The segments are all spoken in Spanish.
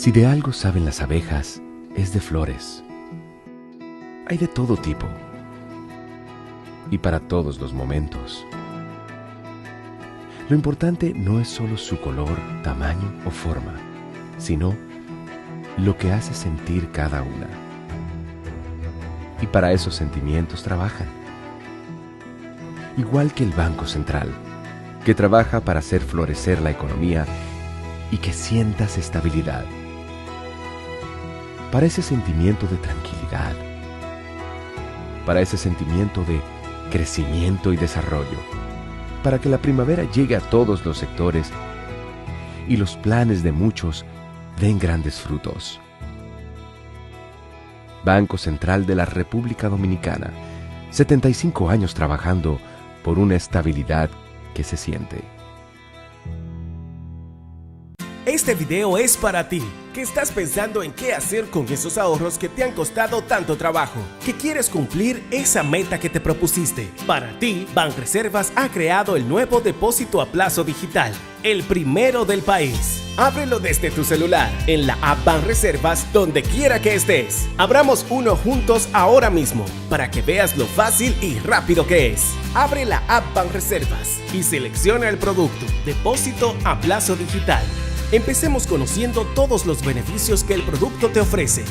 Si de algo saben las abejas, es de flores. Hay de todo tipo y para todos los momentos. Lo importante no es solo su color, tamaño o forma, sino lo que hace sentir cada una. Y para esos sentimientos trabajan. Igual que el Banco Central, que trabaja para hacer florecer la economía y que sientas estabilidad. Para ese sentimiento de tranquilidad, para ese sentimiento de crecimiento y desarrollo, para que la primavera llegue a todos los sectores y los planes de muchos den grandes frutos. Banco Central de la República Dominicana, 75 años trabajando por una estabilidad que se siente. Este video es para ti, que estás pensando en qué hacer con esos ahorros que te han costado tanto trabajo, que quieres cumplir esa meta que te propusiste. Para ti, Banreservas ha creado el nuevo depósito a plazo digital, el primero del país. Ábrelo desde tu celular, en la app Banreservas, donde quiera que estés. Abramos uno juntos ahora mismo, para que veas lo fácil y rápido que es. Abre la app Banreservas y selecciona el producto, depósito a plazo digital. Empecemos conociendo todos los beneficios que el producto te ofrece.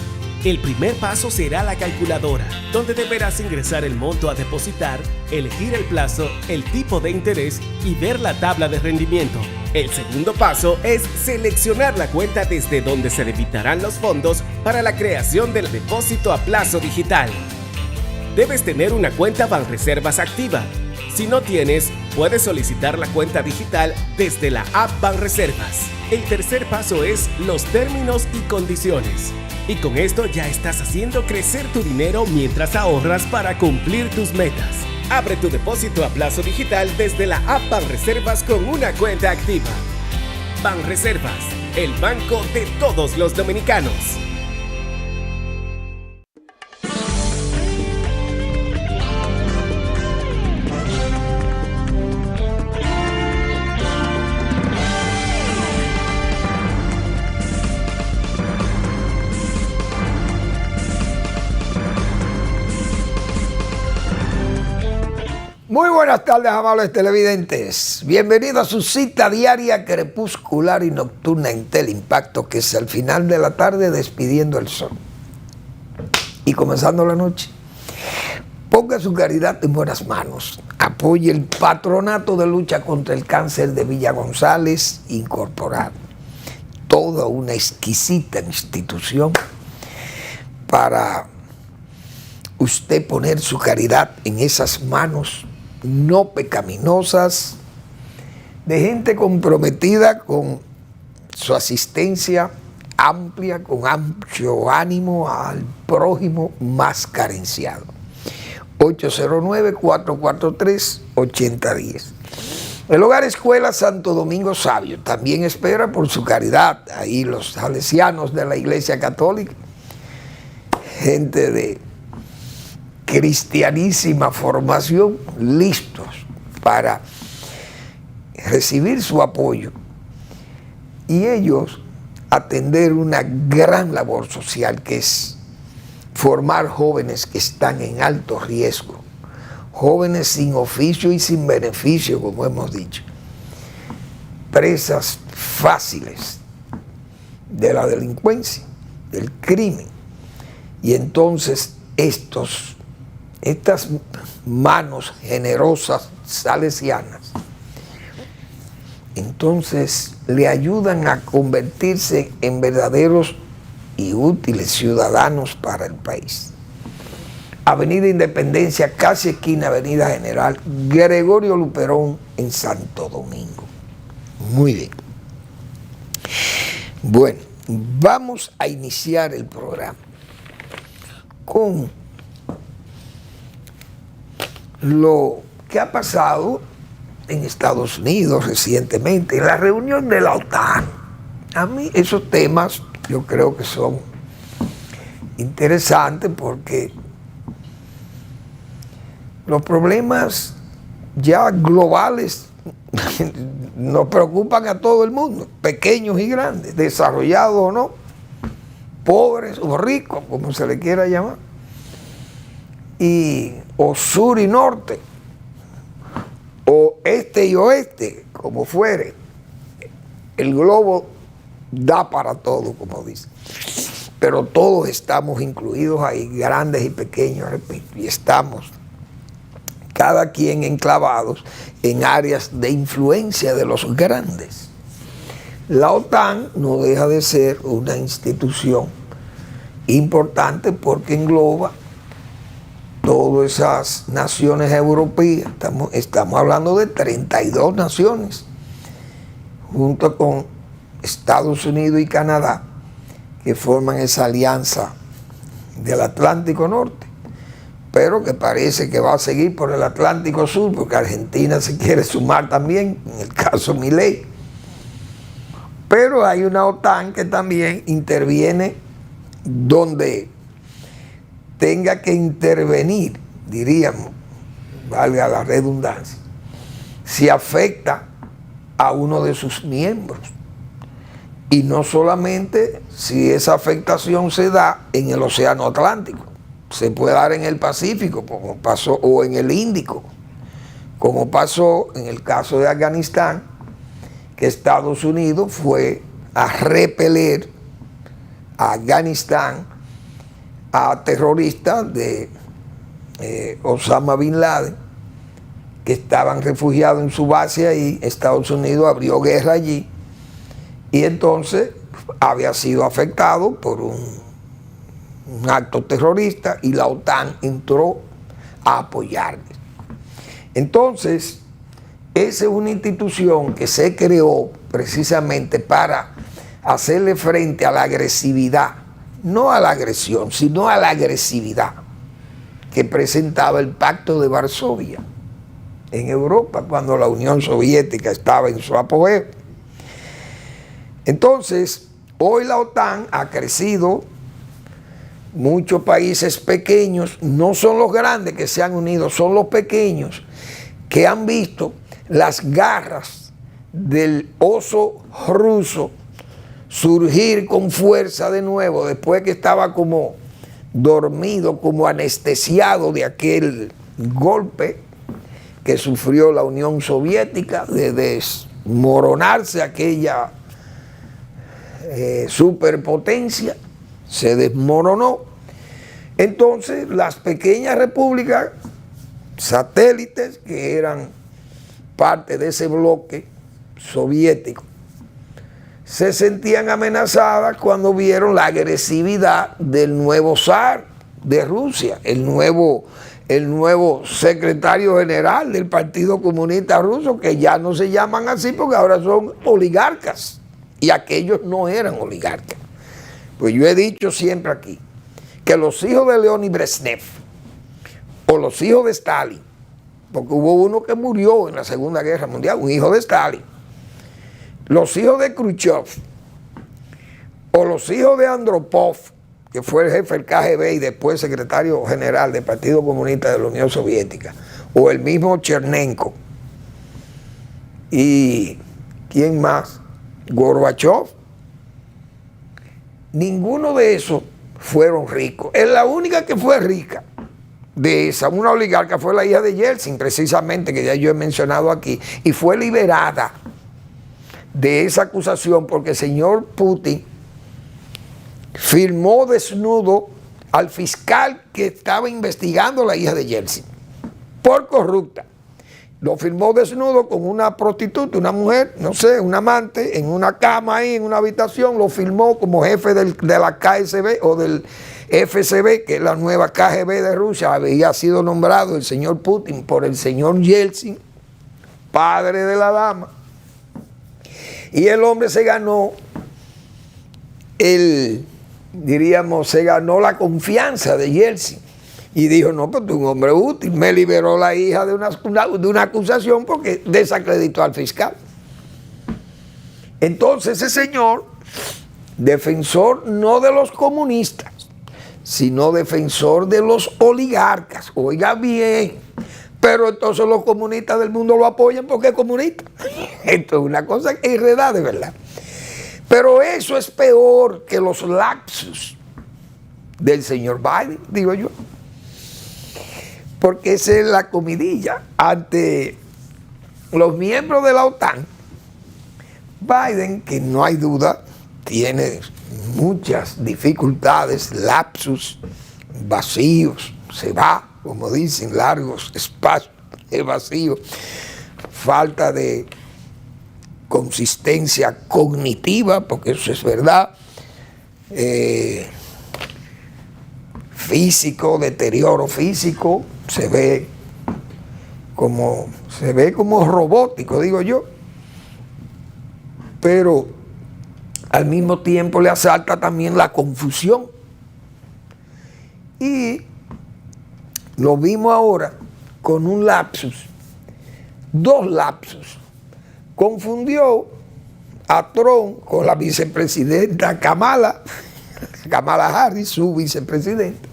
El primer paso será la calculadora, donde deberás ingresar el monto a depositar, elegir el plazo, el tipo de interés y ver la tabla de rendimiento. El segundo paso es seleccionar la cuenta desde donde se debitarán los fondos para la creación del depósito a plazo digital. Debes tener una cuenta Banreservas activa. Si no tienes, puedes solicitar la cuenta digital desde la app Banreservas. El tercer paso es los términos y condiciones. Y con esto ya estás haciendo crecer tu dinero mientras ahorras para cumplir tus metas. Abre tu depósito a plazo digital desde la app Banreservas con una cuenta activa. Banreservas, el banco de todos los dominicanos. Muy buenas tardes, amables televidentes. Bienvenidos a su cita diaria crepuscular y nocturna en Teleimpacto, que es al final de la tarde despidiendo el sol y comenzando la noche. Ponga su caridad en buenas manos. Apoye el Patronato de Lucha contra el Cáncer de Villa González Incorporado. Toda una exquisita institución para usted poner su caridad en esas manos no pecaminosas, de gente comprometida con su asistencia amplia, con amplio ánimo al prójimo más carenciado. 809-443-8010. El Hogar Escuela Santo Domingo Sabio también espera por su caridad. Ahí los salesianos de la Iglesia Católica, gente de cristianísima formación, listos para recibir su apoyo y ellos atender una gran labor social, que es formar jóvenes que están en alto riesgo, jóvenes sin oficio y sin beneficio, como hemos dicho, presas fáciles de la delincuencia, del crimen. Y entonces estas manos generosas salesianas, entonces le ayudan a convertirse en verdaderos y útiles ciudadanos para el país. Avenida Independencia, casi esquina Avenida General Gregorio Luperón en Santo Domingo. Muy bien. Bueno, vamos a iniciar el programa con lo que ha pasado en Estados Unidos recientemente, en la reunión de la OTAN. A mí esos temas yo creo que son interesantes porque los problemas ya globales nos preocupan a todo el mundo, pequeños y grandes, desarrollados o no. pobres o ricos, como se le quiera llamar, o sur y norte, o este y oeste, como fuere. El globo da para todo, como dice. Pero todos estamos incluidos ahí, grandes y pequeños, repito, y estamos cada quien enclavados en áreas de influencia de los grandes. La OTAN no deja de ser una institución importante porque engloba todas esas naciones europeas. Estamos hablando de 32 naciones, junto con Estados Unidos y Canadá, que forman esa alianza del Atlántico Norte, pero que parece que va a seguir por el Atlántico Sur, porque Argentina se quiere sumar también, en el caso Milei. Pero hay una OTAN que también interviene donde tenga que intervenir, diríamos, valga la redundancia, si afecta a uno de sus miembros. Y no solamente si esa afectación se da en el Océano Atlántico, se puede dar en el Pacífico, como pasó, o en el Índico, como pasó en el caso de Afganistán, que Estados Unidos fue a repeler a Afganistán a terroristas de Osama Bin Laden, que estaban refugiados en su base ahí. Estados Unidos abrió guerra allí y entonces había sido afectado por un acto terrorista y la OTAN entró a apoyarles. Entonces, esa es una institución que se creó precisamente para hacerle frente a la agresividad, no a la agresión, sino a la agresividad que presentaba el Pacto de Varsovia en Europa cuando la Unión Soviética estaba en su apogeo. Entonces, hoy la OTAN ha crecido, muchos países pequeños, no son los grandes que se han unido, son los pequeños que han visto las garras del oso ruso surgir con fuerza de nuevo, después que estaba como dormido, como anestesiado de aquel golpe que sufrió la Unión Soviética, de desmoronarse aquella superpotencia, se desmoronó. Entonces las pequeñas repúblicas satélites que eran parte de ese bloque soviético se sentían amenazadas cuando vieron la agresividad del nuevo zar de Rusia, el nuevo secretario general del Partido Comunista Ruso, que ya no se llaman así porque ahora son oligarcas, y aquellos no eran oligarcas. Pues yo he dicho siempre aquí que los hijos de Leonid Brezhnev o los hijos de Stalin, porque hubo uno que murió en la Segunda Guerra Mundial, un hijo de Stalin, los hijos de Khrushchev o los hijos de Andropov, que fue el jefe del KGB y después secretario general del Partido Comunista de la Unión Soviética, o el mismo Chernenko, y ¿quién más? Gorbachev. Ninguno de esos fueron ricos. Es la única que fue rica de esa, una oligarca, fue la hija de Yeltsin, precisamente, que ya yo he mencionado aquí, y fue liberada de esa acusación porque el señor Putin firmó desnudo al fiscal que estaba investigando a la hija de Yeltsin por corrupta. Lo firmó desnudo con una prostituta, una mujer, no sé, un amante, en una cama ahí, en una habitación. Lo firmó como jefe de la KSB o del FSB, que es la nueva KGB de Rusia. Había sido nombrado el señor Putin por el señor Yeltsin, padre de la dama. Y el hombre se ganó se ganó la confianza de Yeltsin. Y dijo, no, pues tú un hombre útil, me liberó la hija de una acusación porque desacreditó al fiscal. Entonces ese señor, defensor no de los comunistas, sino defensor de los oligarcas, oiga bien, pero entonces los comunistas del mundo lo apoyan porque es comunista. Esto es una cosa enredada, de verdad. Pero eso es peor que los lapsus del señor Biden, digo yo. Porque esa es la comidilla ante los miembros de la OTAN. Biden, que no hay duda, tiene muchas dificultades, lapsus, vacíos, se va, como dicen, largos espacios de vacío, falta de consistencia cognitiva, porque eso es verdad, físico, deterioro físico, se ve como robótico, digo yo, pero al mismo tiempo le asalta también la confusión. Y lo vimos ahora con un lapsus, dos lapsus. Confundió a Trump con la vicepresidenta Kamala Harris, su vicepresidenta,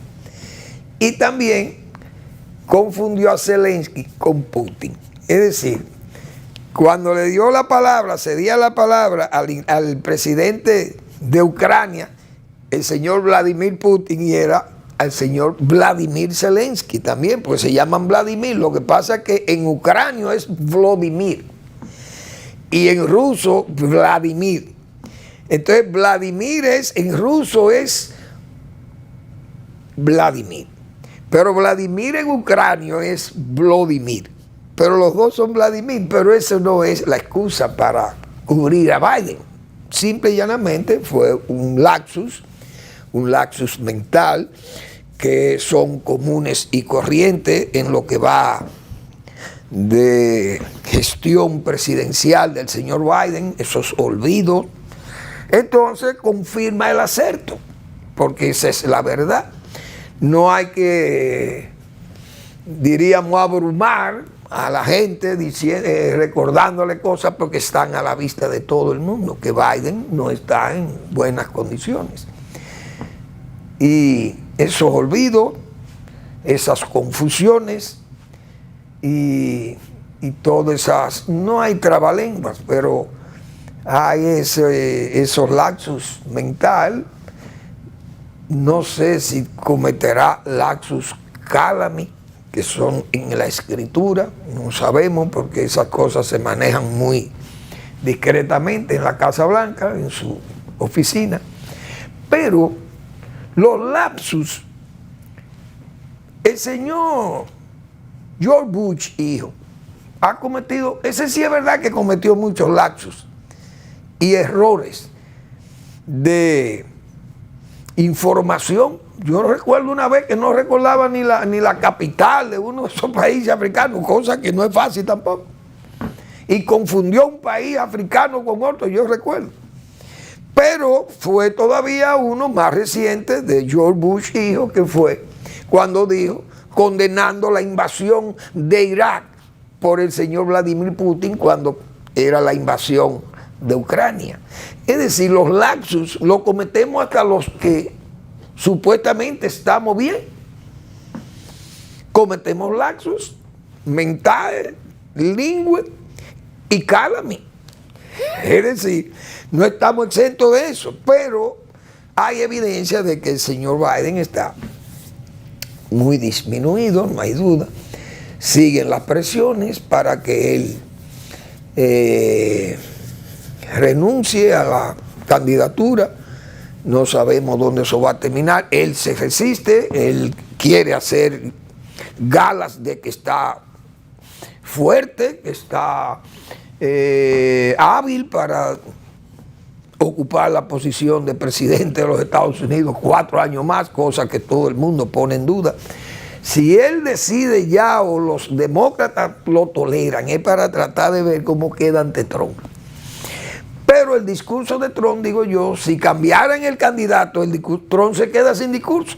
y también confundió a Zelensky con Putin. Es decir, cuando le dio la palabra, cedía la palabra al presidente de Ucrania, el señor Vladimir Putin, y era al señor Vladimir Zelensky también, porque se llaman Vladimir. Lo que pasa es que en ucranio es Vladimir y en ruso Vladimir. Entonces Vladimir en ruso es Vladimir, pero Vladimir en ucranio es Volodymyr. Pero los dos son Vladimir, pero eso no es la excusa para cubrir a Biden. Simple y llanamente fue un lapsus mental, que son comunes y corrientes en lo que va de gestión presidencial del señor Biden, esos olvidos. Entonces confirma el acerto, porque esa es la verdad. No hay que, diríamos, abrumar a la gente recordándole cosas, porque están a la vista de todo el mundo, que Biden no está en buenas condiciones. Y esos olvidos, esas confusiones y todas esas, no hay trabalenguas, pero hay esos lapsus mental. No sé si cometerá lapsus calami, que son en la escritura, no sabemos, porque esas cosas se manejan muy discretamente en la Casa Blanca, en su oficina. Pero los lapsus, el señor George Bush, hijo, ha cometido, ese sí es verdad que cometió muchos lapsus y errores de información. Yo recuerdo una vez que no recordaba ni la capital de uno de esos países africanos, cosa que no es fácil tampoco. Y confundió un país africano con otro, yo recuerdo. Pero fue todavía uno más reciente de George Bush, hijo, que fue cuando dijo, condenando la invasión de Irak por el señor Vladimir Putin cuando era la invasión de Ucrania. Es decir, los lapsus los cometemos hasta los que supuestamente estamos bien. Cometemos lapsus mentales, lingüe y calami. Es decir, no estamos exentos de eso, pero hay evidencia de que el señor Biden está muy disminuido, no hay duda. Siguen las presiones para que él renuncie a la candidatura. No sabemos dónde eso va a terminar. Él se resiste, él quiere hacer galas de que está fuerte, que está hábil para ocupar la posición de presidente de los Estados Unidos 4 años más, cosa que todo el mundo pone en duda. Si él decide ya, o los demócratas lo toleran, es para tratar de ver cómo queda ante Trump. Pero el discurso de Trump, digo yo, si cambiaran el candidato, Trump se queda sin discurso.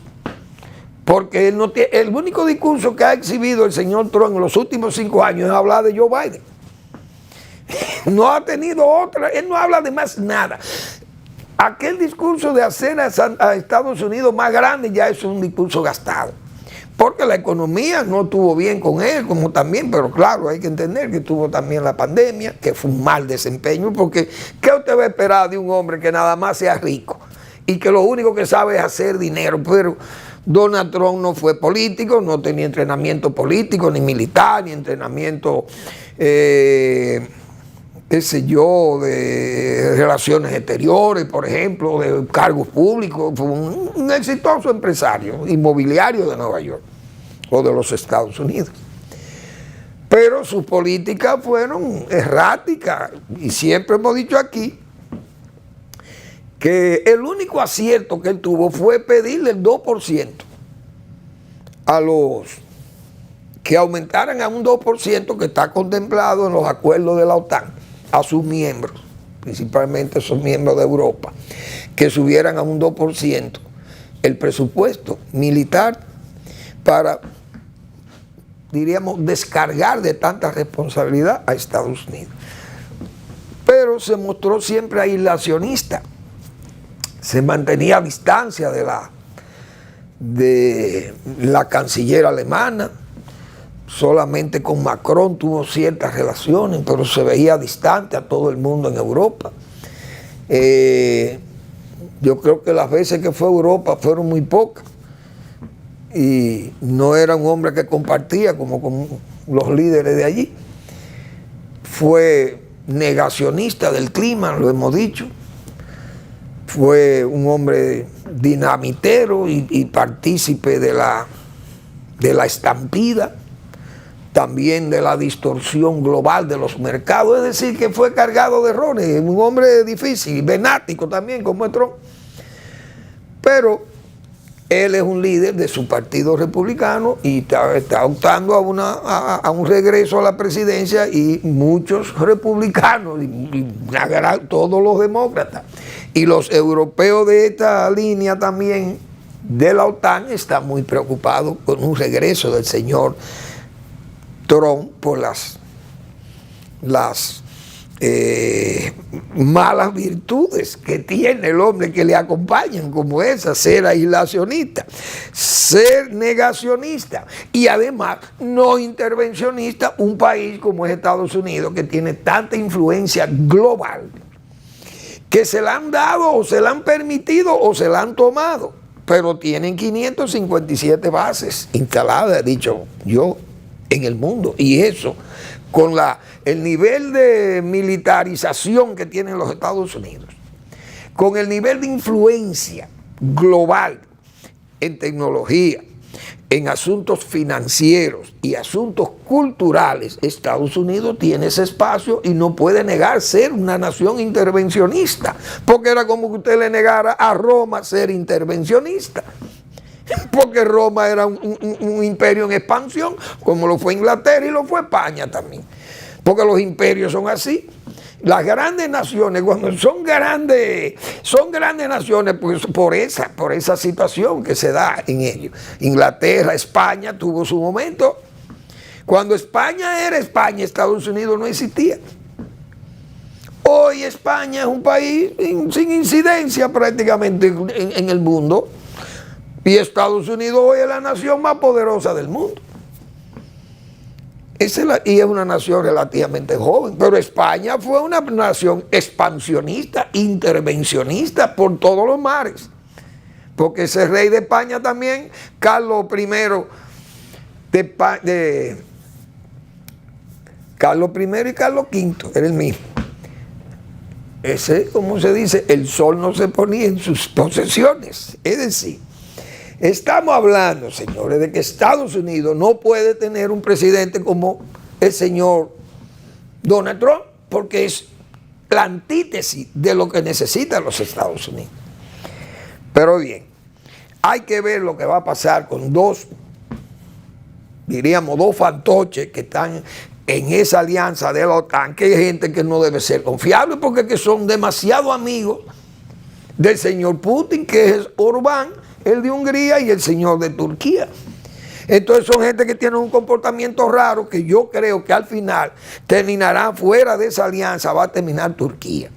Porque él no tiene, el único discurso que ha exhibido el señor Trump en los últimos 5 años es hablar de Joe Biden. No ha tenido otra, él no habla de más nada. Aquel discurso de hacer a Estados Unidos más grande ya es un discurso gastado. porque la economía no estuvo bien con él, como también, pero claro, hay que entender que tuvo también la pandemia, que fue un mal desempeño, porque ¿qué usted va a esperar de un hombre que nada más sea rico y que lo único que sabe es hacer dinero? Pero Donald Trump no fue político, no tenía entrenamiento político, ni militar, ni entrenamiento, qué sé yo, de relaciones exteriores, por ejemplo, de cargos públicos. Fue un exitoso empresario inmobiliario de Nueva York o de los Estados Unidos. Pero sus políticas fueron erráticas, y siempre hemos dicho aquí que el único acierto que él tuvo fue pedirle el 2% a los que aumentaran a un 2% que está contemplado en los acuerdos de la OTAN, a sus miembros, principalmente esos miembros de Europa, que subieran a un 2% el presupuesto militar para, diríamos, descargar de tanta responsabilidad a Estados Unidos. Pero se mostró siempre aislacionista, se mantenía a distancia de la canciller alemana. Solamente con Macron tuvo ciertas relaciones, pero se veía distante a todo el mundo en Europa. Yo creo que las veces que fue a Europa fueron muy pocas, y no era un hombre que compartía como con los líderes de allí. Fue negacionista del clima, lo hemos dicho. Fue un hombre dinamitero y partícipe de la estampida, también de la distorsión global de los mercados. Es decir, que fue cargado de errores, un hombre difícil, venático también, como es Trump. Pero él es un líder de su partido republicano y está optando a un regreso a la presidencia, y muchos republicanos, y todos los demócratas y los europeos de esta línea también de la OTAN están muy preocupados con un regreso del señor Trump por las malas virtudes que tiene el hombre que le acompañan, como esa: ser aislacionista, ser negacionista y además no intervencionista. Un país como es Estados Unidos, que tiene tanta influencia global, que se la han dado o se la han permitido o se la han tomado, pero tienen 557 bases instaladas, he dicho yo, en el mundo. Y eso, con el nivel de militarización que tienen los Estados Unidos, con el nivel de influencia global en tecnología, en asuntos financieros y asuntos culturales, Estados Unidos tiene ese espacio y no puede negar ser una nación intervencionista, porque era como que usted le negara a Roma ser intervencionista, porque Roma era un imperio en expansión, como lo fue Inglaterra y lo fue España también, porque los imperios son así. Las grandes naciones, cuando son grandes naciones, pues por esa situación que se da en ellos. Inglaterra, España tuvo su momento. Cuando España era España, Estados Unidos no existía. Hoy España es un país sin incidencia prácticamente en el mundo, y Estados Unidos hoy es la nación más poderosa del mundo. Y es una nación relativamente joven, pero España fue una nación expansionista, intervencionista por todos los mares, porque ese rey de España también, Carlos I y Carlos V, era el mismo. Ese, como se dice, el sol no se ponía en sus posesiones. Es decir, estamos hablando, señores, de que Estados Unidos no puede tener un presidente como el señor Donald Trump, porque es la antítesis de lo que necesitan los Estados Unidos. Pero bien, hay que ver lo que va a pasar con dos fantoches que están en esa alianza de la OTAN, que hay gente que no debe ser confiable, porque que son demasiado amigos del señor Putin, que es Orbán, el de Hungría, y el señor de Turquía. Entonces son gente que tiene un comportamiento raro, que yo creo que al final terminará fuera de esa alianza, va a terminar Turquía.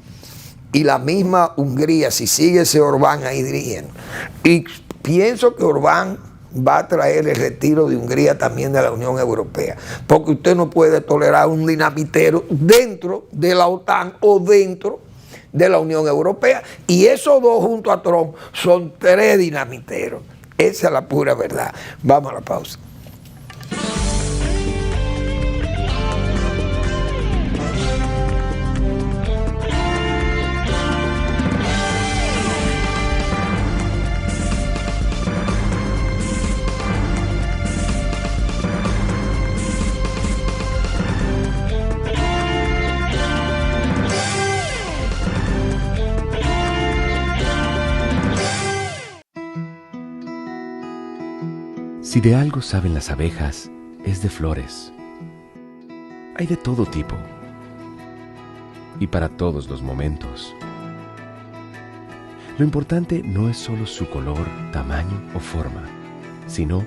Y la misma Hungría, si sigue ese Orbán ahí dirigiendo. Y pienso que Orbán va a traer el retiro de Hungría también de la Unión Europea, porque usted no puede tolerar un dinamitero dentro de la OTAN o dentro de la Unión Europea, y esos dos junto a Trump son 3 dinamiteros. Esa es la pura verdad. Vamos a la pausa. Si de algo saben las abejas, es de flores. Hay de todo tipo y para todos los momentos. Lo importante no es solo su color, tamaño o forma, sino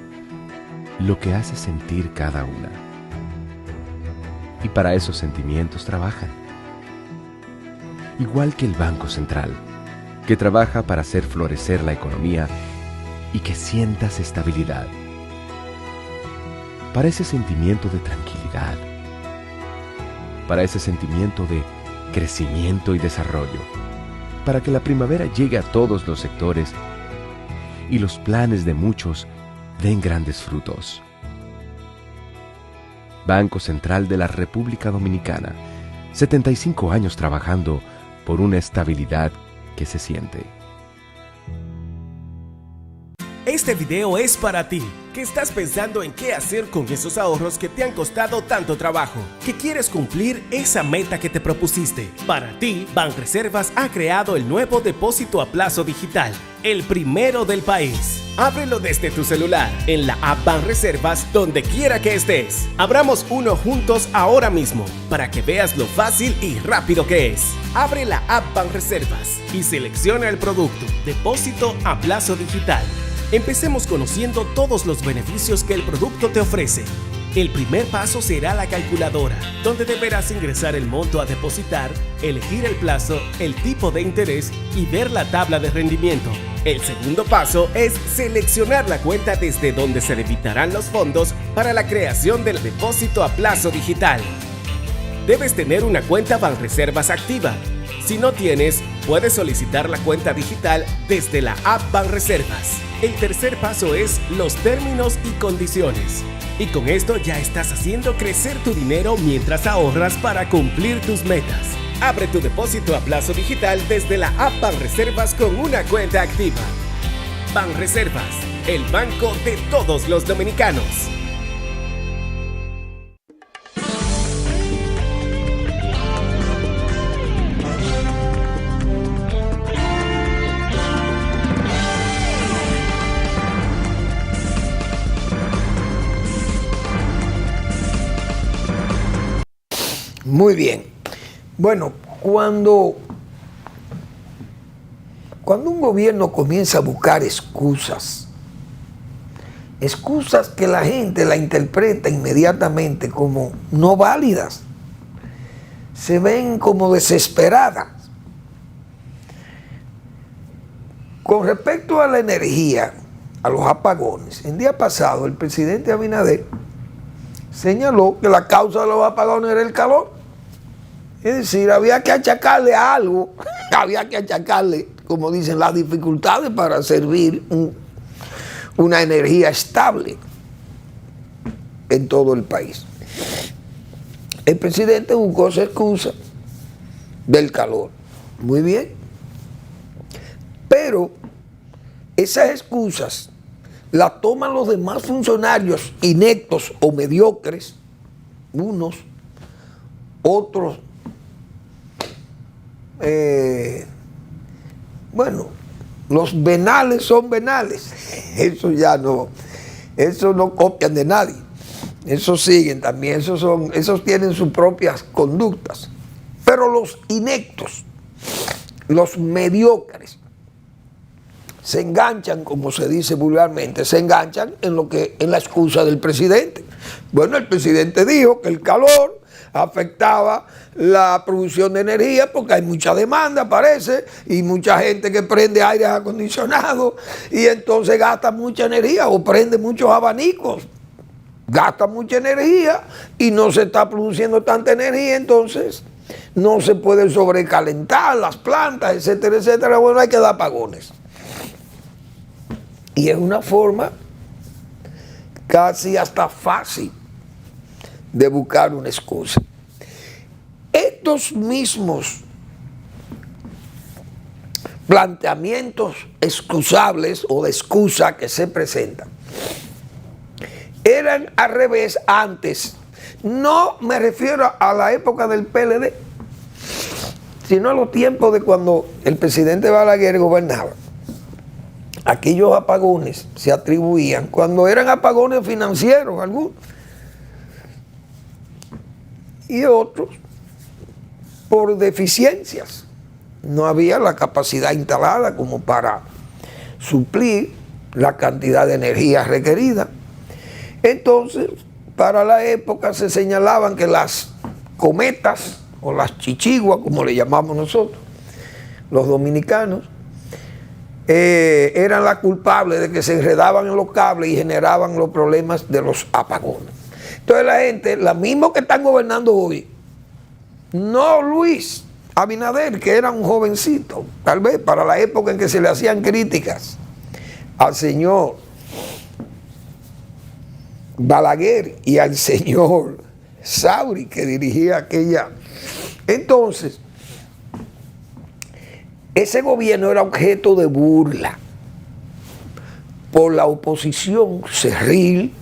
lo que hace sentir cada una. Y para esos sentimientos trabajan. Igual que el Banco Central, que trabaja para hacer florecer la economía y que sientas estabilidad. Para ese sentimiento de tranquilidad, para ese sentimiento de crecimiento y desarrollo, para que la primavera llegue a todos los sectores y los planes de muchos den grandes frutos. Banco Central de la República Dominicana, 75 años trabajando por una estabilidad que se siente. Este video es para ti, que estás pensando en qué hacer con esos ahorros que te han costado tanto trabajo, que quieres cumplir esa meta que te propusiste. Para ti, Banreservas ha creado el nuevo depósito a plazo digital, el primero del país. Ábrelo desde tu celular, en la app Banreservas, donde quiera que estés. Abramos uno juntos ahora mismo, para que veas lo fácil y rápido que es. Abre la app Banreservas y selecciona el producto, depósito a plazo digital. Empecemos conociendo todos los beneficios que el producto te ofrece. El primer paso será la calculadora, donde deberás ingresar el monto a depositar, elegir el plazo, el tipo de interés y ver la tabla de rendimiento. El segundo paso es seleccionar la cuenta desde donde se debitarán los fondos para la creación del depósito a plazo digital. Debes tener una cuenta Banreservas activa. Si no tienes, puedes solicitar la cuenta digital desde la app Banreservas. El tercer paso es los términos y condiciones. Y con esto ya estás haciendo crecer tu dinero mientras ahorras para cumplir tus metas. Abre tu depósito a plazo digital desde la app Banreservas con una cuenta activa. Banreservas, el banco de todos los dominicanos. Muy bien. Bueno, cuando un gobierno comienza a buscar excusas que la gente la interpreta inmediatamente como no válidas, se ven como desesperadas. Con respecto a la energía, a los apagones, el día pasado el presidente Abinader señaló que la causa de los apagones era el calor. Es decir, había que achacarle a algo, había que achacarle, como dicen, las dificultades para servir una energía estable en todo el país. El presidente buscó esa excusa del calor. Muy bien. Pero esas excusas las toman los demás funcionarios ineptos o mediocres, unos, otros. Bueno, los venales son venales. Eso ya no, eso no copian de nadie. Esos siguen también, esos tienen sus propias conductas. Pero los ineptos, los mediocres, se enganchan, como se dice vulgarmente, se enganchan en la excusa del presidente. Bueno, el presidente dijo que el calor afectaba la producción de energía porque hay mucha demanda, parece, y mucha gente que prende aire acondicionado y entonces gasta mucha energía o prende muchos abanicos, gasta mucha energía y no se está produciendo tanta energía, entonces no se pueden sobrecalentar las plantas, etcétera, etcétera. Bueno, hay que dar apagones. Y es una forma casi hasta fácil de buscar una excusa. Estos mismos planteamientos excusables o de excusa que se presentan eran al revés antes. No me refiero a la época del PLD, sino a los tiempos de cuando el presidente Balaguer gobernaba. Aquellos apagones se atribuían, cuando eran apagones financieros algunos, y otros por deficiencias. No había la capacidad instalada como para suplir la cantidad de energía requerida. Entonces, para la época se señalaban que las cometas o las chichiguas, como le llamamos nosotros, los dominicanos, eran las culpables de que se enredaban en los cables y generaban los problemas de los apagones. Entonces la gente, la misma que están gobernando hoy, no Luis Abinader, que era un jovencito, tal vez para la época en que se le hacían críticas al señor Balaguer y al señor Sauri, que dirigía aquella. Entonces, ese gobierno era objeto de burla por la oposición cerril,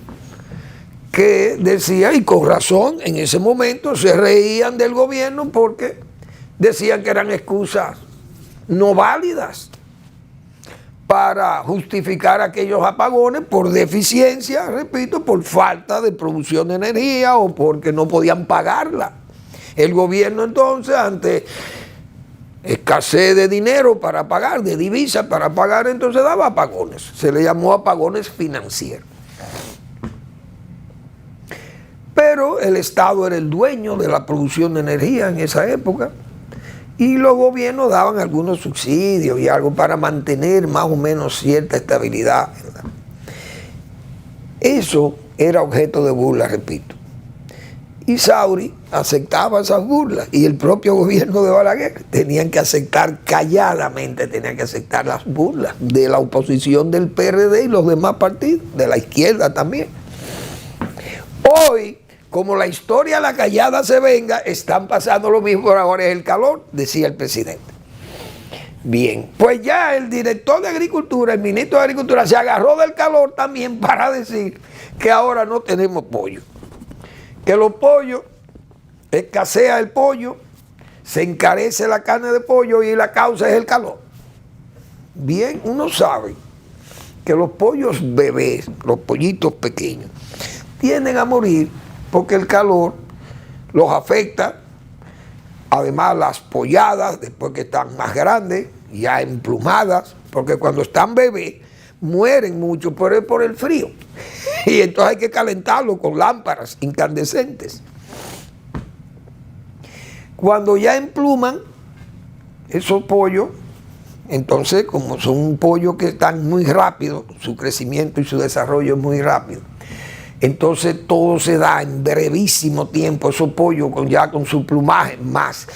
que decía, y con razón, en ese momento se reían del gobierno porque decían que eran excusas no válidas para justificar aquellos apagones por deficiencia, repito, por falta de producción de energía o porque no podían pagarla. El gobierno entonces, ante escasez de dinero para pagar, de divisas para pagar, entonces daba apagones. Se le llamó apagones financieros. Pero el Estado era el dueño de la producción de energía en esa época y los gobiernos daban algunos subsidios y algo para mantener más o menos cierta estabilidad, ¿verdad? Eso era objeto de burla, repito. Y Sauri aceptaba esas burlas y el propio gobierno de Balaguer tenían que aceptar calladamente, tenían que aceptar las burlas de la oposición del PRD y los demás partidos, de la izquierda también. Hoy, como la historia a la callada se venga, están pasando lo mismo, pero ahora es el calor, decía el presidente. Bien, pues ya el director de Agricultura, el ministro de Agricultura, se agarró del calor también para decir que ahora no tenemos pollo. Que los pollos, escasea el pollo, se encarece la carne de pollo y la causa es el calor. Bien, uno sabe que los pollos bebés, los pollitos pequeños, tienden a morir porque el calor los afecta. Además, las polladas, después que están más grandes, ya emplumadas, porque cuando están bebés mueren mucho, pero es por el frío. Y entonces hay que calentarlo con lámparas incandescentes. Cuando ya empluman esos pollos, entonces como son pollos que están muy rápidos, su crecimiento y su desarrollo es muy rápido, entonces todo se da en brevísimo tiempo, esos pollos ya con su plumaje, más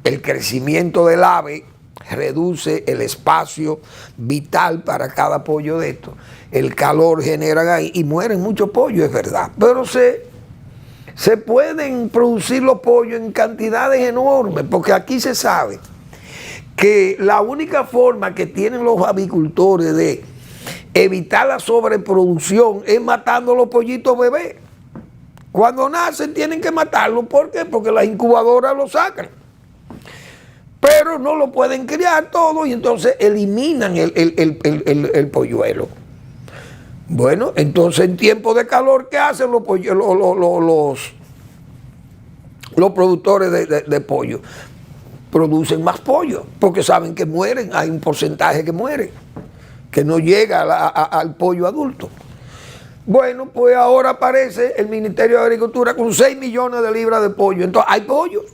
el crecimiento del ave reduce el espacio vital para cada pollo de estos. El calor generan ahí y mueren muchos pollos, es verdad. Pero se pueden producir los pollos en cantidades enormes, porque aquí se sabe que la única forma que tienen los avicultores de evitar la sobreproducción es matando los pollitos bebés. Cuando nacen tienen que matarlos. ¿Por qué? Porque las incubadoras los sacan. Pero no lo pueden criar todo y entonces eliminan el polluelo. Bueno, entonces en tiempo de calor, ¿qué hacen los productores de pollo? Producen más pollo, porque saben que mueren, hay un porcentaje que muere, que no llega al pollo adulto. Bueno, pues ahora aparece el Ministerio de Agricultura con 6 millones de libras de pollo. Entonces, ¿hay pollos?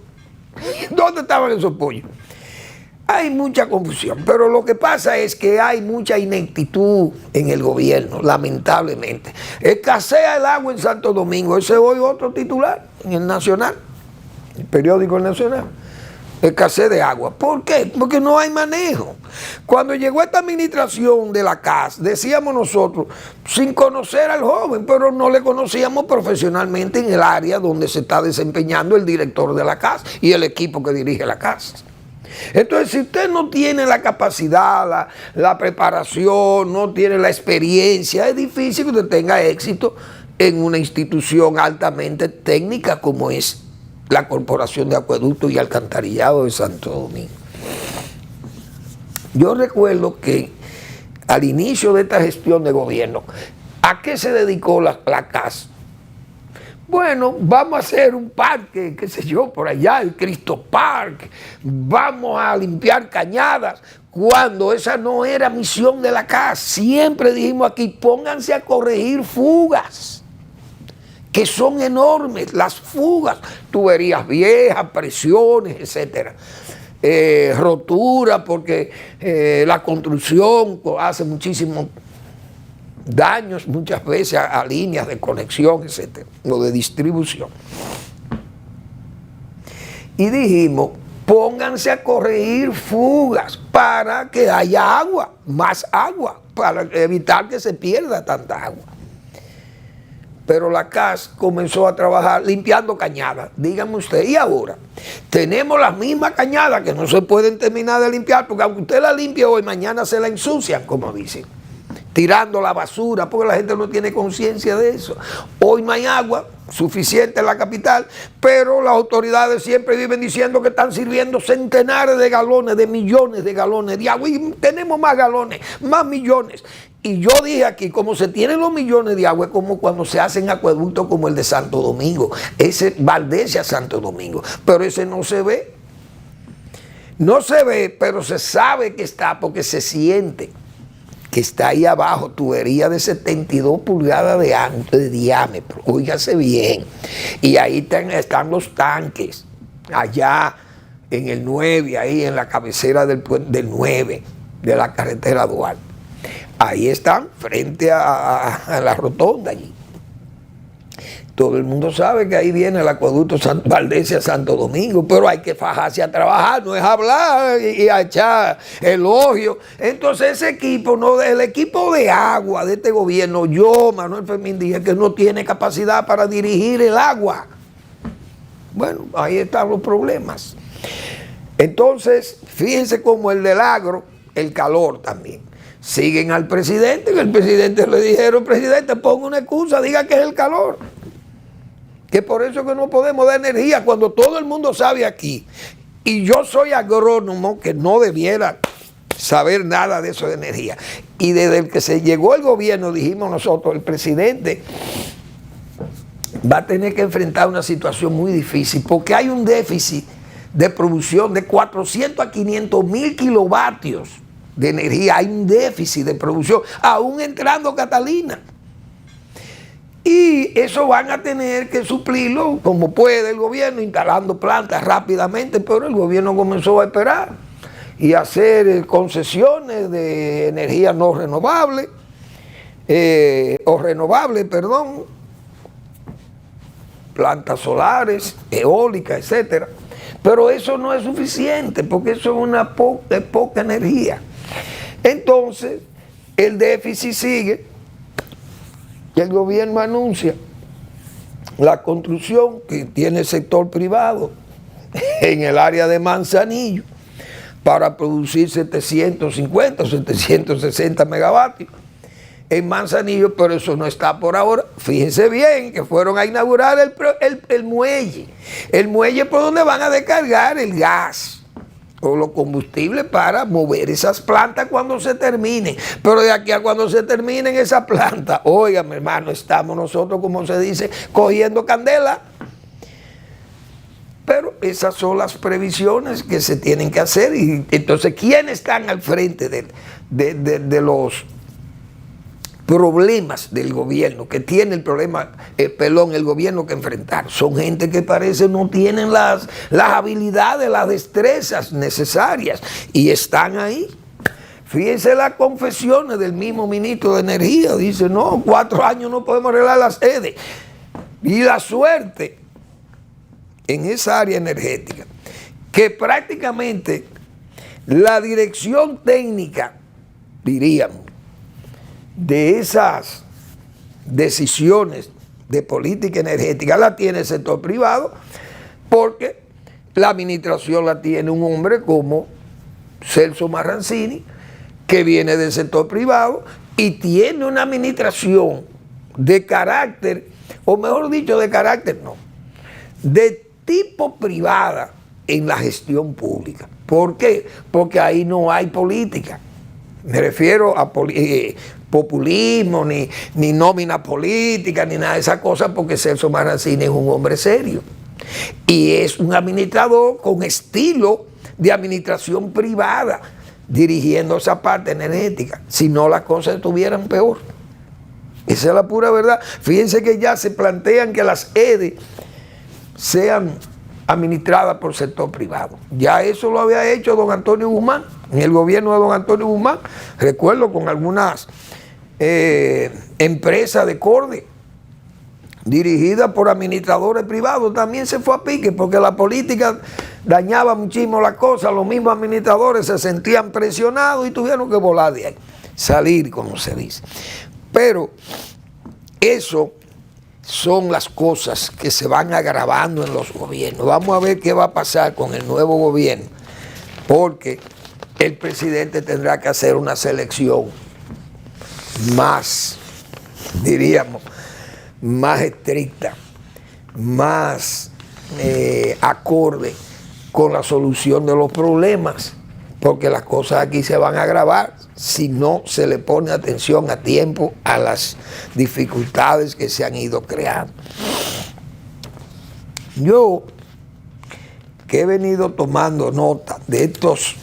¿Dónde estaban esos pollos? Hay mucha confusión, pero lo que pasa es que hay mucha ineptitud en el gobierno, lamentablemente. Escasea el agua en Santo Domingo. Ese hoy otro titular en el Nacional, el periódico El Nacional. Escasez de agua. ¿Por qué? Porque no hay manejo. Cuando llegó esta administración de la CAS, decíamos nosotros, sin conocer al joven, pero no le conocíamos profesionalmente en el área donde se está desempeñando el director de la CAS y el equipo que dirige la CAS. Entonces, si usted no tiene la capacidad, la preparación, no tiene la experiencia, es difícil que usted tenga éxito en una institución altamente técnica como es la Corporación de Acueducto y Alcantarillado de Santo Domingo. Yo recuerdo que al inicio de esta gestión de gobierno, ¿a qué se dedicó la CAS? Bueno, vamos a hacer un parque, qué sé yo, por allá, el Cristo Park, vamos a limpiar cañadas, cuando esa no era misión de la CAS. Siempre dijimos aquí, pónganse a corregir fugas, que son enormes, las fugas, tuberías viejas, presiones, etcétera. Rotura, porque la construcción hace muchísimos daños muchas veces a líneas de conexión, etcétera, o de distribución. Y dijimos, pónganse a corregir fugas para que haya agua, más agua, para evitar que se pierda tanta agua. Pero la CAS comenzó a trabajar limpiando cañadas. Dígame usted, ¿y ahora? Tenemos las mismas cañadas que no se pueden terminar de limpiar, porque aunque usted la limpie hoy, mañana se la ensucian, como dicen, tirando la basura, porque la gente no tiene conciencia de eso. Hoy no hay agua suficiente en la capital, pero las autoridades siempre viven diciendo que están sirviendo centenares de galones, de millones de galones de agua, y tenemos más galones, más millones. Y yo dije aquí, como se tienen los millones de agua, es como cuando se hacen acueductos como el de Santo Domingo, ese Valdesia Santo Domingo, pero ese no se ve. No se ve, pero se sabe que está, porque se siente que está ahí abajo, tubería de 72 pulgadas de diámetro, óigase bien. Y ahí están los tanques, allá en el 9, ahí en la cabecera del 9, de la carretera Duarte. Ahí están, frente a la rotonda allí. Todo el mundo sabe que ahí viene el acueducto Valdesia Santo Domingo, pero hay que fajarse a trabajar, no es hablar y a echar elogio. Entonces ese equipo, no, el equipo de agua de este gobierno, yo, Manuel Fermín, dije que no tiene capacidad para dirigir el agua. Bueno, ahí están los problemas. Entonces, fíjense cómo el del agro, el calor también. Siguen al presidente, que el presidente le dijeron, presidente, ponga una excusa, diga que es el calor. Que por eso que no podemos dar energía, cuando todo el mundo sabe aquí. Y yo soy agrónomo, que no debiera saber nada de eso de energía. Y desde el que se llegó el gobierno, dijimos nosotros, el presidente va a tener que enfrentar una situación muy difícil, porque hay un déficit de producción de 400 a 500 mil kilovatios de energía. Hay un déficit de producción, aún entrando Catalina. Y eso van a tener que suplirlo como puede el gobierno, instalando plantas rápidamente, pero el gobierno comenzó a esperar y a hacer concesiones de energía no renovable, plantas solares, eólicas, etcétera. Pero eso no es suficiente, porque eso es una poca energía. Entonces, el déficit sigue. Y el gobierno anuncia la construcción que tiene el sector privado en el área de Manzanillo para producir 750 o 760 megavatios en Manzanillo, pero eso no está por ahora. Fíjense bien que fueron a inaugurar el muelle. El muelle por donde van a descargar el gas o los combustibles para mover esas plantas cuando se terminen. Pero de aquí a cuando se terminen esas plantas, óigame hermano, estamos nosotros, como se dice, cogiendo candela. Pero esas son las previsiones que se tienen que hacer. Y entonces, ¿quiénes están al frente de los problemas del gobierno, que tiene el problema, el gobierno que enfrentar. Son gente que parece no tienen las habilidades, las destrezas necesarias y están ahí. Fíjense las confesiones del mismo ministro de Energía. Dice, no, 4 años no podemos arreglar las EDE. Y la suerte en esa área energética, que prácticamente la dirección técnica, diríamos, de esas decisiones de política energética la tiene el sector privado, porque la administración la tiene un hombre como Celso Marrancini, que viene del sector privado y tiene una administración de carácter, o mejor dicho, de carácter no, de tipo privada en la gestión pública. ¿Por qué? Porque ahí no hay política. Me refiero a populismo, ni nómina política, ni nada de esas cosas, porque Celso Marrancini es un hombre serio. Y es un administrador con estilo de administración privada, dirigiendo esa parte energética. Si no, las cosas estuvieran peor. Esa es la pura verdad. Fíjense que ya se plantean que las EDE sean administradas por sector privado. Ya eso lo había hecho don Antonio Guzmán, en el gobierno de don Antonio Guzmán. Recuerdo con algunas empresas de corte dirigidas por administradores privados, también se fue a pique, porque la política dañaba muchísimo la cosa. Los mismos administradores se sentían presionados y tuvieron que volar de ahí, salir, como se dice. Pero eso son las cosas que se van agravando en los gobiernos. Vamos a ver qué va a pasar con el nuevo gobierno, porque el presidente tendrá que hacer una selección más, diríamos, más estricta, más acorde con la solución de los problemas, porque las cosas aquí se van a agravar si no se le pone atención a tiempo a las dificultades que se han ido creando. Yo, que he venido tomando nota de estos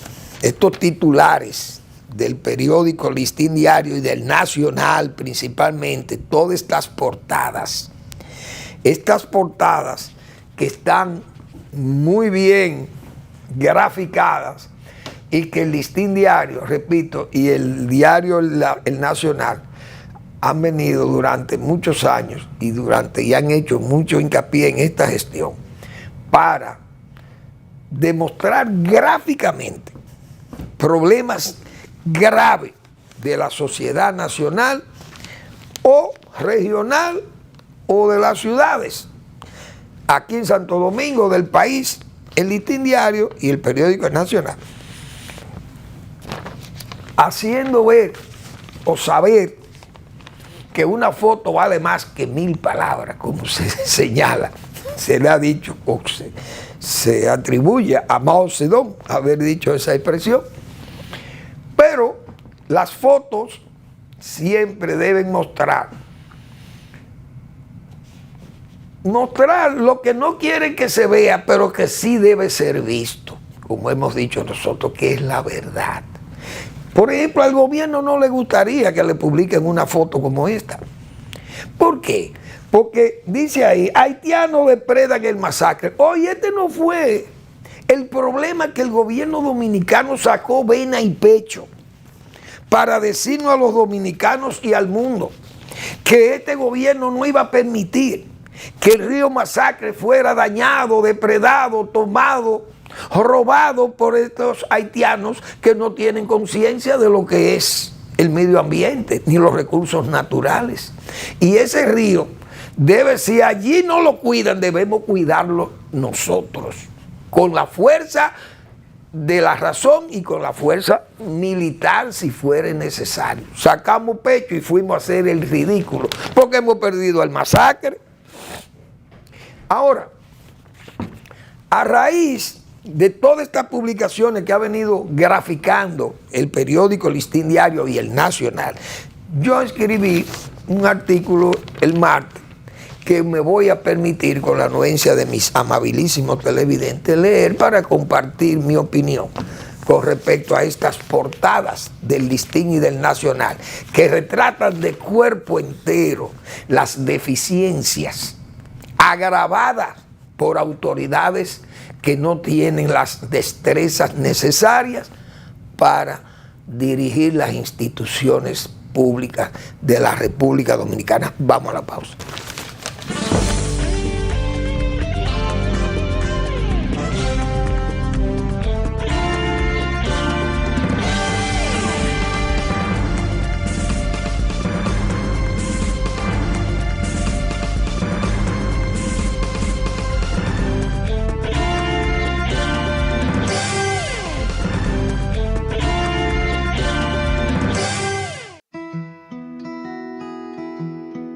titulares del periódico Listín Diario y del Nacional principalmente, todas estas portadas que están muy bien graficadas, y que el Listín Diario, repito, y el diario El Nacional han venido durante muchos años y han hecho mucho hincapié en esta gestión para demostrar gráficamente problemas graves de la sociedad nacional o regional o de las ciudades. Aquí en Santo Domingo, del país, el Listín Diario y el periódico El Nacional, haciendo ver o saber que una foto vale más que 1000 palabras, como se señala, se le ha dicho, o se atribuye a Mao Zedong haber dicho esa expresión. Pero las fotos siempre deben mostrar lo que no quieren que se vea, pero que sí debe ser visto, como hemos dicho nosotros, que es la verdad. Por ejemplo, al gobierno no le gustaría que le publiquen una foto como esta. ¿Por qué? Porque dice ahí, haitianos depredan el masacre. Oye, este no fue el problema, que el gobierno dominicano sacó vena y pecho para decirnos a los dominicanos y al mundo que este gobierno no iba a permitir que el río Masacre fuera dañado, depredado, tomado, robado por estos haitianos que no tienen conciencia de lo que es el medio ambiente ni los recursos naturales. Y ese río si allí no lo cuidan, debemos cuidarlo nosotros, con la fuerza de la razón y con la fuerza militar si fuera necesario. Sacamos pecho y fuimos a hacer el ridículo, porque hemos perdido el Masacre. Ahora, a raíz de todas estas publicaciones que ha venido graficando el periódico Listín Diario y el Nacional, yo escribí un artículo el martes que me voy a permitir, con la anuencia de mis amabilísimos televidentes, leer para compartir mi opinión. con respecto a estas portadas del Listín y del Nacional, que retratan de cuerpo entero las deficiencias agravadas por autoridades que no tienen las destrezas necesarias para dirigir las instituciones públicas de la República Dominicana. Vamos a la pausa.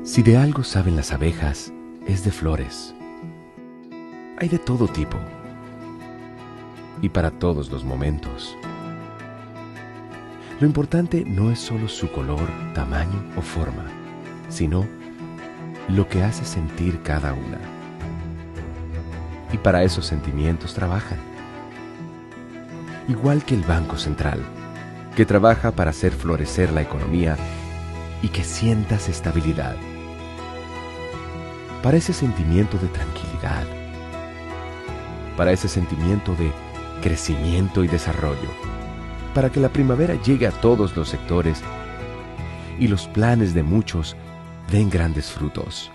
Si de algo saben las abejas, es de flores. Hay de todo tipo y para todos los momentos. Lo importante no es solo su color, tamaño o forma, sino lo que hace sentir cada una. Y para esos sentimientos trabajan. Igual que el Banco Central, que trabaja para hacer florecer la economía y que sientas estabilidad. Para ese sentimiento de tranquilidad, para ese sentimiento de crecimiento y desarrollo, para que la primavera llegue a todos los sectores y los planes de muchos den grandes frutos.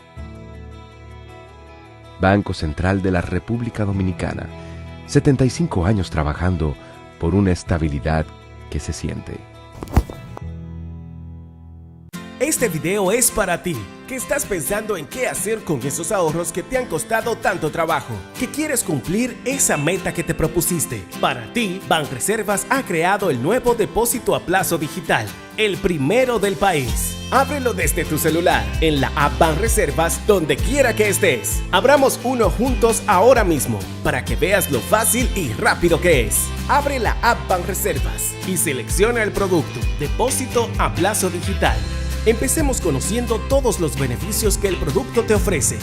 Banco Central de la República Dominicana, 75 años trabajando por una estabilidad que se siente. Este video es para ti, que estás pensando en qué hacer con esos ahorros que te han costado tanto trabajo, que quieres cumplir esa meta que te propusiste. Para ti, Banreservas ha creado el nuevo depósito a plazo digital, el primero del país. Ábrelo desde tu celular, en la app Banreservas, donde quiera que estés. Abramos uno juntos ahora mismo, para que veas lo fácil y rápido que es. Abre la app Banreservas y selecciona el producto, depósito a plazo digital. Empecemos conociendo todos los beneficios que el producto te ofrece.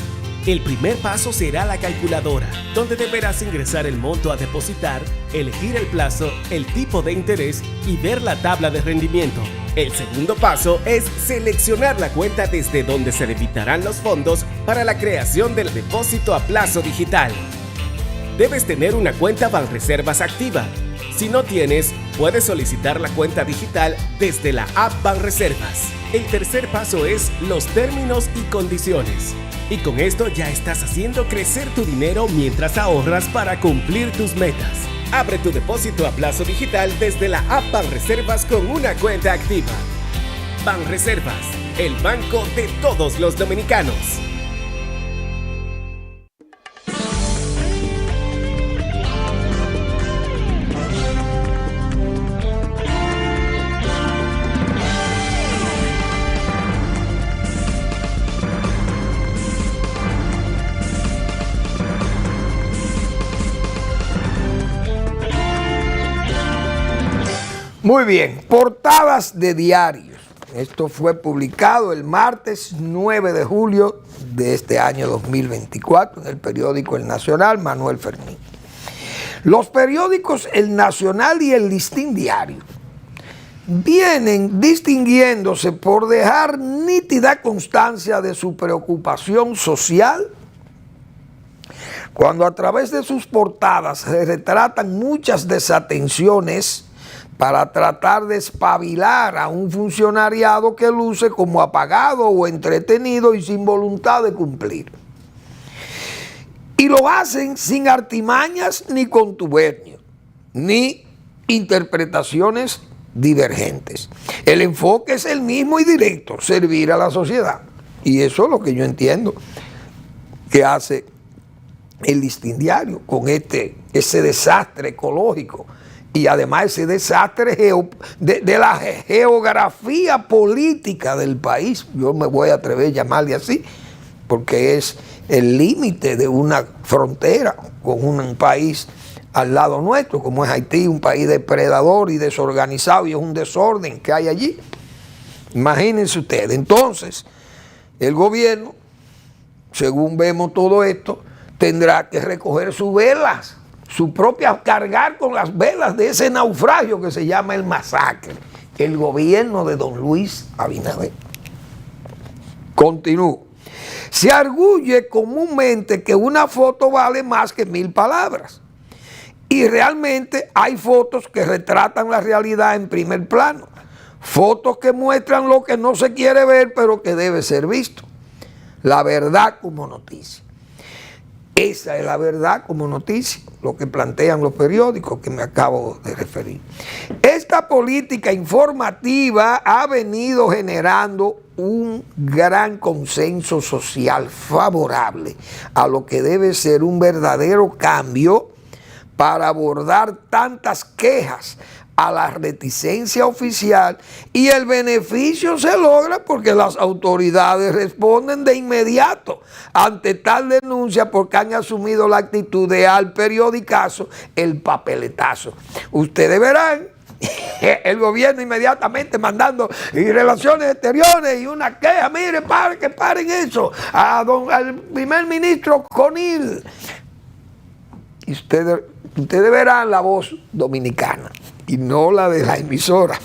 El primer paso será la calculadora, donde deberás ingresar el monto a depositar, elegir el plazo, el tipo de interés y ver la tabla de rendimiento. El segundo paso es seleccionar la cuenta desde donde se debitarán los fondos para la creación del depósito a plazo digital. Debes tener una cuenta Banreservas activa. Si no tienes, puedes solicitar la cuenta digital desde la app Banreservas. El tercer paso es los términos y condiciones. Y con esto ya estás haciendo crecer tu dinero mientras ahorras para cumplir tus metas. Abre tu depósito a plazo digital desde la app Banreservas con una cuenta activa. Banreservas, el banco de todos los dominicanos. Muy bien, portadas de diarios. Esto fue publicado el martes 9 de julio de este año 2024 en el periódico El Nacional, Manuel Fermín. Los periódicos El Nacional y el Listín Diario vienen distinguiéndose por dejar nítida constancia de su preocupación social, cuando a través de sus portadas se retratan muchas desatenciones para tratar de espabilar a un funcionariado que luce como apagado o entretenido y sin voluntad de cumplir. Y lo hacen sin artimañas ni contubernio, ni interpretaciones divergentes. El enfoque es el mismo y directo, servir a la sociedad. Y eso es lo que yo entiendo que hace el Listín Diario con ese desastre ecológico. Y además ese desastre de la geografía política del país, yo me voy a atrever a llamarle así, porque es el límite de una frontera con un país al lado nuestro, como es Haití, un país depredador y desorganizado, y es un desorden que hay allí. Imagínense ustedes. Entonces, el gobierno, según vemos todo esto, tendrá que recoger sus velas su propia, cargar con las velas de ese naufragio que se llama el masacre, el gobierno de don Luis Abinader. Continúo. Se arguye comúnmente que una foto vale más que 1000 palabras. Y realmente hay fotos que retratan la realidad en primer plano. Fotos que muestran lo que no se quiere ver, pero que debe ser visto. La verdad como noticia. Esa es la verdad como noticia, lo que plantean los periódicos que me acabo de referir. Esta política informativa ha venido generando un gran consenso social favorable a lo que debe ser un verdadero cambio para abordar tantas quejas a la reticencia oficial, y el beneficio se logra porque las autoridades responden de inmediato ante tal denuncia porque han asumido la actitud de al periodicazo el papeletazo. Ustedes verán el gobierno inmediatamente mandando y relaciones exteriores y una queja, mire, paren eso, al primer ministro Conil. Y ustedes verán la voz dominicana y no la de la emisora.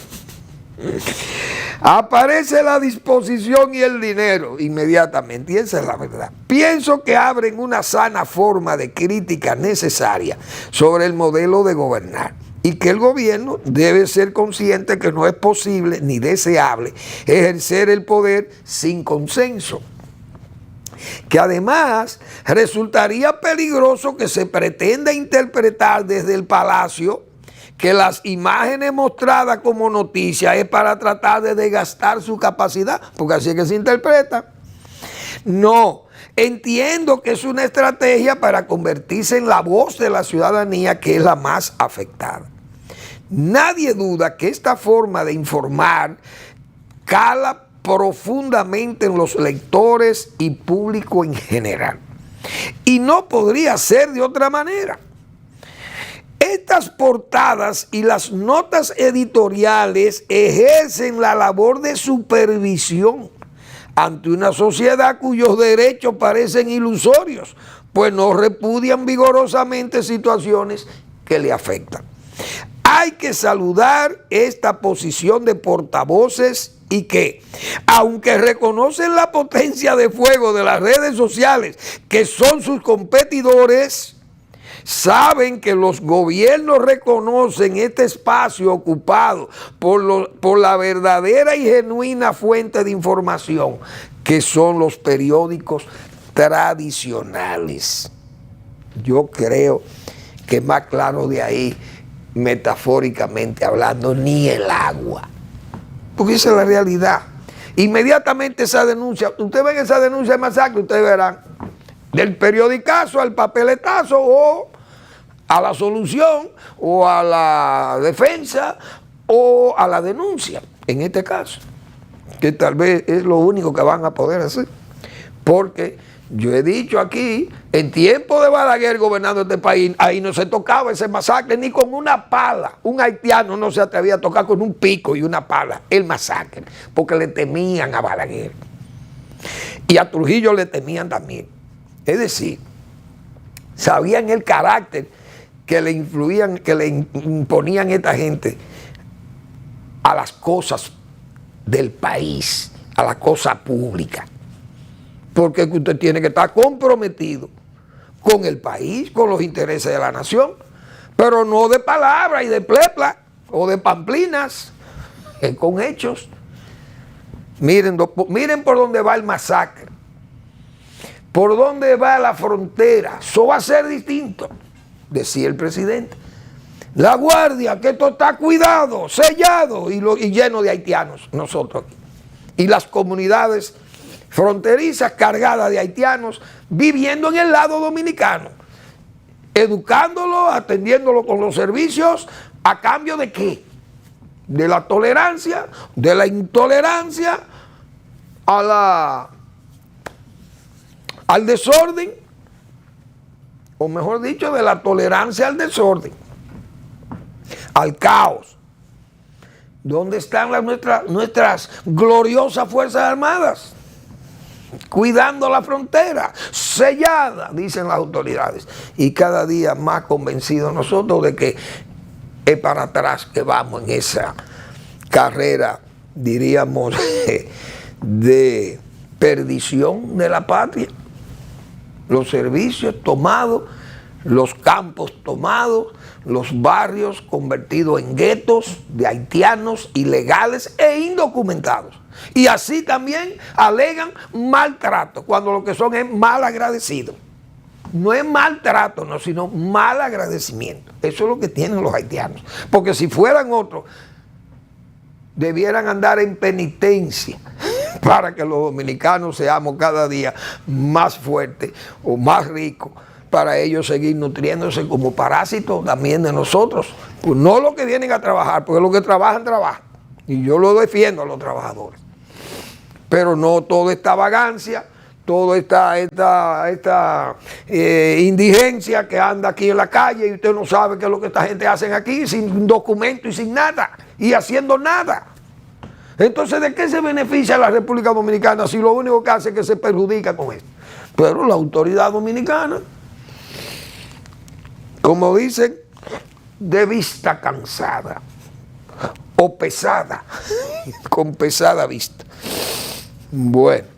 Aparece la disposición y el dinero inmediatamente, y esa es la verdad. Pienso que abren una sana forma de crítica necesaria sobre el modelo de gobernar, y que el gobierno debe ser consciente que no es posible ni deseable ejercer el poder sin consenso. Que además resultaría peligroso que se pretenda interpretar desde el Palacio que las imágenes mostradas como noticia es para tratar de desgastar su capacidad, porque así es que se interpreta. No, entiendo que es una estrategia para convertirse en la voz de la ciudadanía, que es la más afectada. Nadie duda que esta forma de informar cala profundamente en los lectores y público en general. Y no podría ser de otra manera. Estas portadas y las notas editoriales ejercen la labor de supervisión ante una sociedad cuyos derechos parecen ilusorios, pues no repudian vigorosamente situaciones que le afectan. Hay que saludar esta posición de portavoces y que, aunque reconocen la potencia de fuego de las redes sociales, que son sus competidores, saben que los gobiernos reconocen este espacio ocupado por la verdadera y genuina fuente de información, que son los periódicos tradicionales. Yo creo que más claro de ahí, metafóricamente hablando, ni el agua. Porque esa es la realidad. Inmediatamente esa denuncia, ustedes ven esa denuncia de masacre, ustedes verán, del periodicazo al papeletazo, o a la solución, o a la defensa, o a la denuncia, en este caso, que tal vez es lo único que van a poder hacer. Porque yo he dicho aquí, en tiempo de Balaguer gobernando este país, ahí no se tocaba ese masacre ni con una pala. Un haitiano no se atrevía a tocar con un pico y una pala el masacre, porque le temían a Balaguer. Y a Trujillo le temían también. Es decir, sabían el carácter que le influían, que le imponían esta gente a las cosas del país, a la cosa pública. Porque usted tiene que estar comprometido con el país, con los intereses de la nación, pero no de palabras y de plepla o de pamplinas, con hechos. Miren por dónde va el masacre, por dónde va la frontera. Eso va a ser distinto, decía el presidente. La guardia, que esto está cuidado, sellado y lleno de haitianos, nosotros aquí. Y las comunidades fronterizas cargadas de haitianos viviendo en el lado dominicano, educándolo, atendiéndolo con los servicios, ¿a cambio de qué? De la tolerancia, de la intolerancia, al desorden, o mejor dicho, de la tolerancia al desorden, al caos. ¿Dónde están nuestras gloriosas Fuerzas Armadas? cuidando la frontera, sellada, dicen las autoridades. Y cada día más convencidos nosotros de que es para atrás que vamos en esa carrera, diríamos, de perdición de la patria. Los servicios tomados, los campos tomados, los barrios convertidos en guetos de haitianos ilegales e indocumentados. Y así también alegan maltrato, cuando lo que son es mal agradecidos. No es maltrato, no, sino mal agradecimiento. Eso es lo que tienen los haitianos. Porque si fueran otros, debieran andar en penitencia para que los dominicanos seamos cada día más fuertes o más ricos, para ellos seguir nutriéndose como parásitos también de nosotros. Pues no los que vienen a trabajar, porque los que trabajan, trabajan. Y yo lo defiendo a los trabajadores. Pero no toda esta vagancia, toda esta indigencia que anda aquí en la calle y usted no sabe qué es lo que esta gente hace aquí, sin documento y sin nada, y haciendo nada. Entonces, ¿de qué se beneficia la República Dominicana si lo único que hace es que se perjudica con esto? Pero la autoridad dominicana, como dicen, de vista cansada o pesada, con pesada vista. Bueno,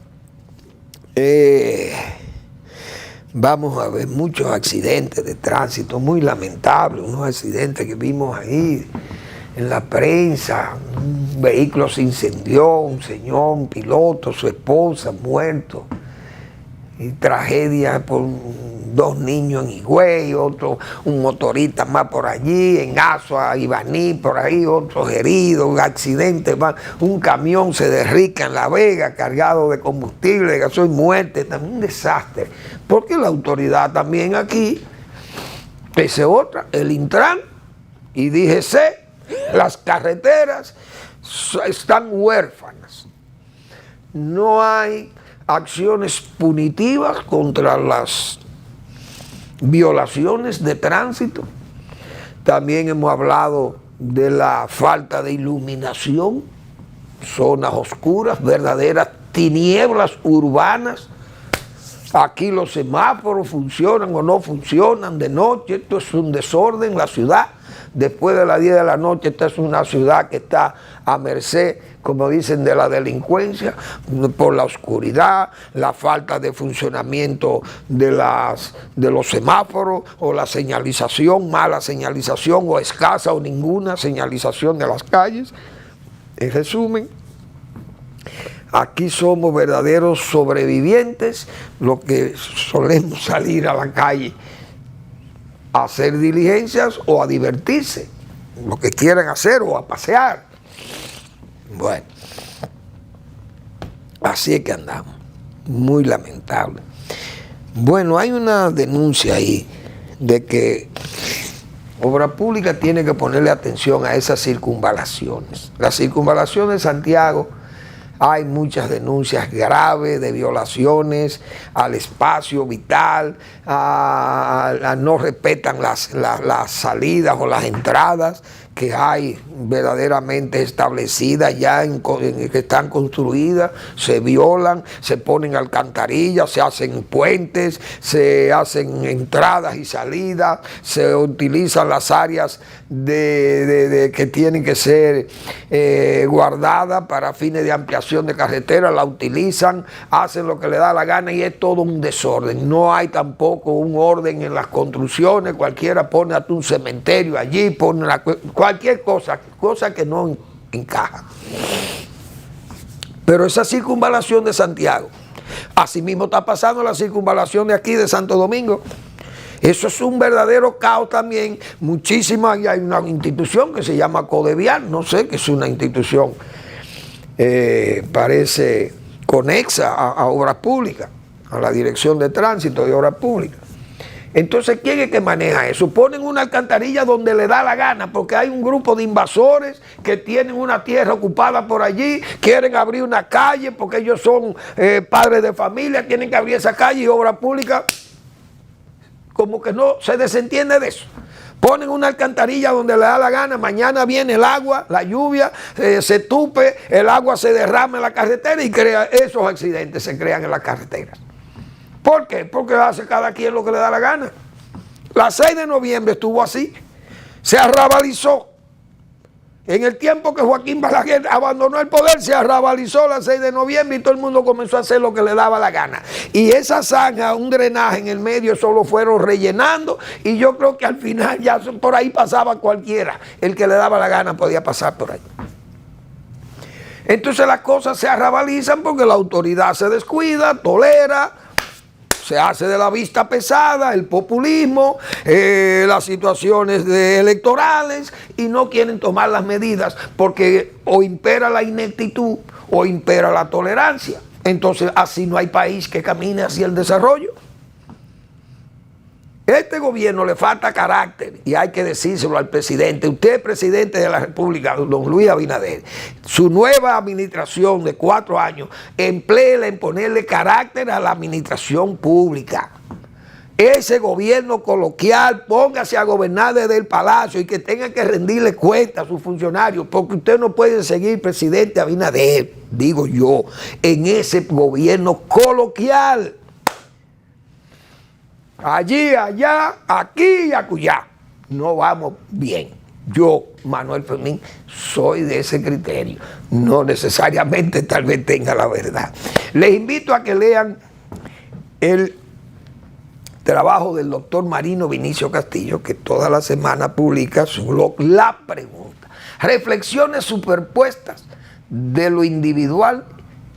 vamos a ver muchos accidentes de tránsito muy lamentables, unos accidentes que vimos ahí en la prensa. Un vehículo se incendió, un señor, un piloto, su esposa muerto, y tragedia por dos niños en Higüey, otro, un motorista más por allí, en Azua, Ibaní, por ahí, otros heridos, un accidente, un camión se derrica en La Vega cargado de combustible, de gasoil, muerte, también un desastre. Porque la autoridad también aquí, esa es otra, el Intran y DGC, las carreteras están huérfanas. No hay acciones punitivas contra las violaciones de tránsito. También hemos hablado de la falta de iluminación, zonas oscuras, verdaderas tinieblas urbanas. Aquí los semáforos funcionan o no funcionan de noche. Esto es un desorden en la ciudad. Después de las 10 de la noche, esta es una ciudad que está a merced, como dicen, de la delincuencia, por la oscuridad, la falta de funcionamiento de los semáforos, o la señalización, mala señalización, o escasa o ninguna señalización de las calles. En resumen, aquí somos verdaderos sobrevivientes, los que solemos salir a la calle a hacer diligencias o a divertirse, lo que quieran hacer, o a pasear. Bueno, así es que andamos, muy lamentable. Bueno, hay una denuncia ahí de que Obra Pública tiene que ponerle atención a esas circunvalaciones. Las circunvalaciones de Santiago, hay muchas denuncias graves de violaciones al espacio vital, no respetan las salidas o las entradas que hay verdaderamente establecidas ya, que están construidas, se violan, se ponen alcantarillas, se hacen puentes, se hacen entradas y salidas, se utilizan las áreas que tienen que ser guardadas para fines de ampliación de carretera, la utilizan, hacen lo que le da la gana y es todo un desorden. No hay tampoco un orden en las construcciones, cualquiera pone hasta un cementerio allí, pone cualquier cosa que no encaja. Pero esa circunvalación de Santiago, asimismo está pasando la circunvalación de aquí de Santo Domingo. Eso es un verdadero caos también. Muchísimas, y hay una institución que se llama Codevial, no sé, que es una institución, parece conexa a Obras Públicas, a la Dirección de Tránsito de Obras Públicas. Entonces, ¿quién es que maneja eso? Ponen una alcantarilla donde le da la gana, porque hay un grupo de invasores que tienen una tierra ocupada por allí, quieren abrir una calle, porque ellos son padres de familia, tienen que abrir esa calle, y Obras Públicas como que no se desentiende de eso. Ponen una alcantarilla donde le da la gana, mañana viene el agua, la lluvia, se tupe, el agua se derrama en la carretera y crea esos accidentes, se crean en las carreteras. ¿Por qué? Porque hace cada quien lo que le da la gana. La 6 de noviembre estuvo así, se arrabalizó. En el tiempo que Joaquín Balaguer abandonó el poder, se arrabalizó la 6 de noviembre y todo el mundo comenzó a hacer lo que le daba la gana. Y esa zanja, un drenaje en el medio, solo fueron rellenando y yo creo que al final ya por ahí pasaba cualquiera. El que le daba la gana podía pasar por ahí. Entonces las cosas se arrabalizan porque la autoridad se descuida, tolera, se hace de la vista pesada, el populismo, las situaciones electorales y no quieren tomar las medidas porque o impera la ineptitud o impera la tolerancia. Entonces así no hay país que camine hacia el desarrollo. Este gobierno le falta carácter y hay que decírselo al presidente. Usted es presidente de la República, don Luis Abinader. Su nueva administración de 4 años, empléela en ponerle carácter a la administración pública. Ese gobierno coloquial, póngase a gobernar desde el palacio y que tenga que rendirle cuenta a sus funcionarios, porque usted no puede seguir, presidente Abinader, digo yo, en ese gobierno coloquial. Allí, allá, aquí y acullá. No vamos bien. Yo, Manuel Fermín, soy de ese criterio. No necesariamente tal vez tenga la verdad. Les invito a que lean el trabajo del doctor Marino Vinicio Castillo, que toda la semana publica su blog La Pregunta. Reflexiones superpuestas de lo individual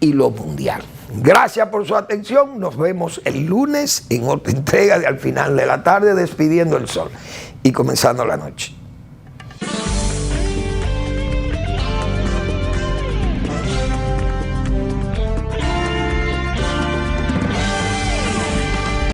y lo mundial. Gracias por su atención. Nos vemos el lunes en otra entrega de Al Final de la Tarde, despidiendo el sol y comenzando la noche.